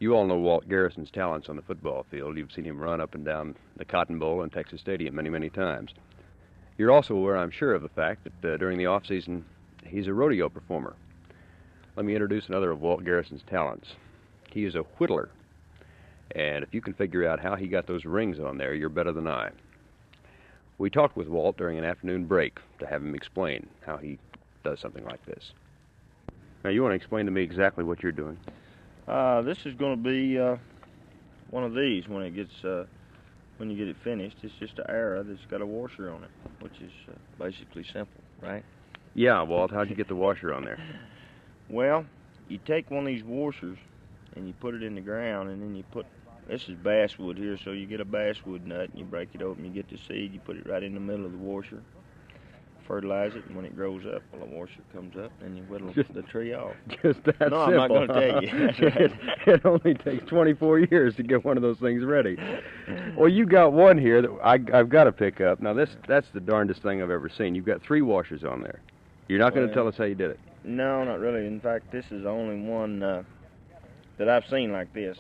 You all know Walt Garrison's talents on the football field. You've seen him run up and down the Cotton Bowl and Texas Stadium many, many times. You're also aware, I'm sure, of the fact that during the off-season, he's a rodeo performer. Let me introduce another of Walt Garrison's talents. He is a whittler. And if you can figure out how he got those rings on there, you're better than I. We talked with Walt during an afternoon break to have him explain how he does something like this. Now, you want to explain to me exactly what you're doing? This is going to be one of these when it gets when you get it finished. It's just an arrow that's got a washer on it, which is basically simple, right? Yeah, Walt, how'd you get the washer on there? Well, you take one of these washers and you put it in the ground, and then you put, this is basswood here, so you get a basswood nut and you break it open, you get the seed, you put it right in the middle of the washer, fertilize it, and when it grows up, well, the washer comes up, and you whittle the tree off. Just that simple. No, I'm not going to tell you. It only takes 24 years to get one of those things ready. Well, you got one here that I've got to pick up. Now, that's the darndest thing I've ever seen. You've got 3 washers on there. You're not going to tell us how you did it? No, not really. In fact, this is the only one that I've seen like this.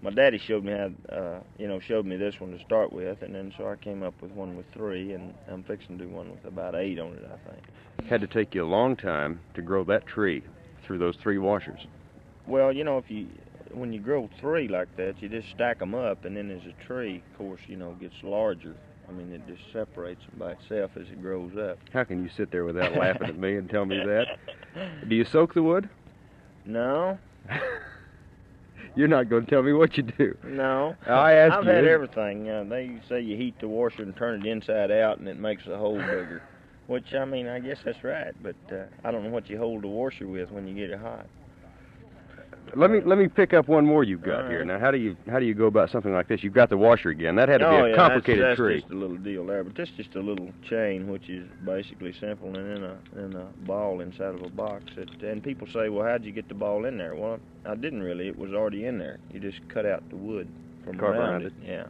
My daddy showed me how, showed me this one to start with, and then so I came up with one with 3, and I'm fixing to do one with about 8 on it, I think. It had to take you a long time to grow that tree through those 3 washers. Well, when you grow 3 like that, you just stack them up, and then as a tree, of course, gets larger. I mean, it just separates them by itself as it grows up. How can you sit there without laughing at me and tell me that? Do you soak the wood? No. You're not going to tell me what you do. No. I've had everything. They say you heat the washer and turn it inside out, and it makes the hole bigger. Which, I mean, I guess that's right, but I don't know what you hold the washer with when you get it hot. Let me pick up one more you've got here. Now, how do you go about something like this? You've got the washer again. That had to be a complicated tree. That's just a little deal there, but this is just a little chain, which is basically simple, and in a ball inside of a box. And people say, well, how'd you get the ball in there? Well, I didn't really. It was already in there. You just cut out the wood from around it. Yeah,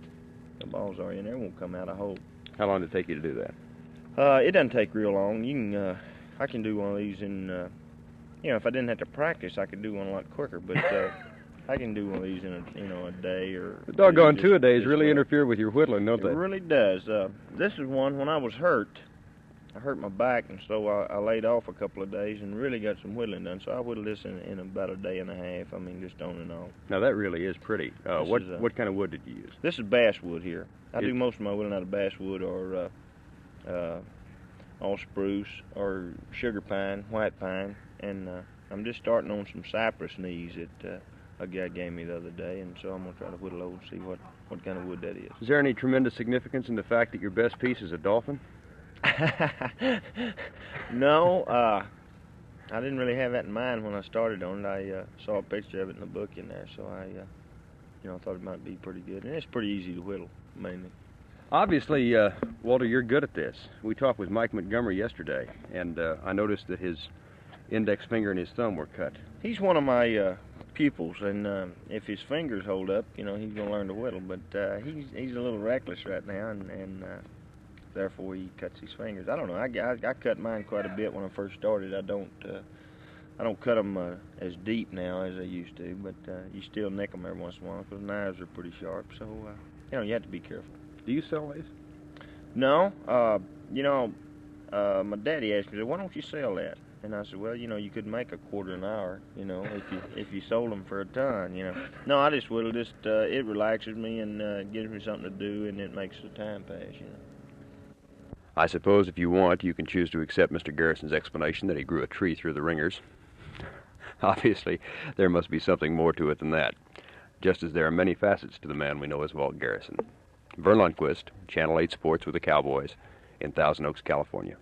the ball's already in there. It won't come out, I hope. How long did it take you to do that? It doesn't take real long. I can do one of these in. If I didn't have to practice, I could do one a lot quicker, but I can do one of these in a day or... The doggone 2-a-days really interfere with your whittling, don't they? It really does. This is one, when I was hurt, I hurt my back, and so I laid off a couple of days and really got some whittling done, so I whittled this in about a day and a half, I mean, just on and off. Now, that really is pretty. What kind of wood did you use? This is basswood here. I do most of my whittling out of basswood or all spruce or sugar pine, white pine. And I'm just starting on some cypress knees that a guy gave me the other day, and so I'm going to try to whittle over and see what kind of wood that is. Is there any tremendous significance in the fact that your best piece is a dolphin? No, I didn't really have that in mind when I started on it. I saw a picture of it in the book in there, so I thought it might be pretty good. And it's pretty easy to whittle, mainly. Obviously, Walter, you're good at this. We talked with Mike Montgomery yesterday, and I noticed that his index finger and his thumb were cut. He's one of my pupils, and if his fingers hold up, he's going to learn to whittle. But he's a little reckless right now, and therefore he cuts his fingers. I don't know. I cut mine quite a bit when I first started. I don't cut them as deep now as I used to, but you still nick them every once in a while because knives are pretty sharp. So you have to be careful. Do you sell these? No. My daddy asked me, why don't you sell that? And I said, well, you could make a quarter an hour, if you sold them for a ton, No, I just whittle. It relaxes me and gives me something to do, and it makes the time pass, I suppose if you want, you can choose to accept Mr. Garrison's explanation that he grew a tree through the ringers. Obviously, there must be something more to it than that, just as there are many facets to the man we know as Walt Garrison. Verne Lundquist, Channel 8 Sports with the Cowboys in Thousand Oaks, California.